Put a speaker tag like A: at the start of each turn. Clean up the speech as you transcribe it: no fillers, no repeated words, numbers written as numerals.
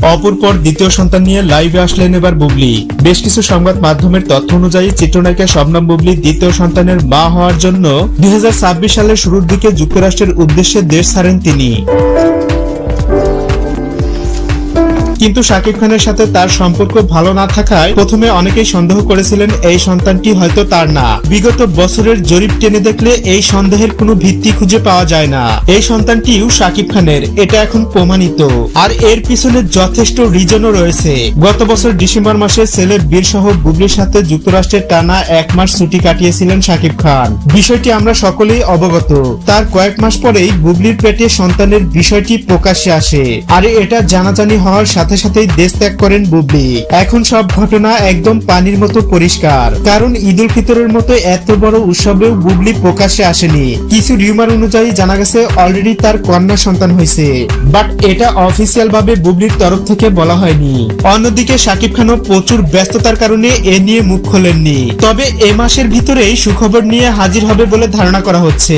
A: অপরপর দ্বিতীয় সন্তান নিয়ে লাইভে আসলেন এবার বুবলি। বেশ কিছু সংবাদ মাধ্যমের তথ্য অনুযায়ী চিত্রনায়িকা শবনম বুবলি দ্বিতীয় সন্তানের মা হওয়ার জন্য 2026 সালের শুরুর দিকে যুক্তরাষ্ট্রের উদ্দেশ্যে দেশ ছাড়েন তিনি। কিন্তু শাকিব খানের সাথে তার সম্পর্ক ভালো না থাকায় প্রথমে অনেকেই সন্দেহ করেছিলেন এই সন্তানটি হয়তো তার না। বিগত বছরের জরিপ টেনে দেখলে এই সন্দেহের কোনো ভিত্তি খুঁজে পাওয়া যায় না। এই সন্তানটিও শাকিব খানের, এটা এখন প্রমাণিত। আর এর পিছনে যথেষ্ট রিজনও রয়েছে। গত বছর ডিসেম্বর মাসে ছেলের বীর সহ বুবলির সাথে যুক্তরাষ্ট্রের টানা 1 মাস ছুটি কাটিয়েছিলেন শাকিব খান। বিষয়টি আমরা সকলেই অবগত। তার কয়েক মাস পরেই বুবলির পেটে সন্তানের বিষয়টি প্রকাশ্যে আসে। আর এটা জানাজানি হওয়ার সাথে সাথেই দেশ ত্যাগ করেন বুবলি। এখন সব ঘটনা একদম পানির মতো পরিষ্কার, কারণ ঈদ উল ফিতরের মতো এত বড় উৎসবেও বুবলি প্রকাশ্যে আসেনি। কিছু রিউমার অনুযায়ী জানা গেছে অলরেডি তার কন্যা সন্তান হয়েছে, বাট এটা অফিসিয়াল ভাবে বুবলির তরফ থেকে বলা হয়নি। অন্যদিকে শাকিব খানও প্রচুর ব্যস্ততার কারণে এ নিয়ে মুখ খোলেননি। তবে এ মাসের ভিতরেই সুখবর নিয়ে হাজির হবে বলে ধারণা করা হচ্ছে।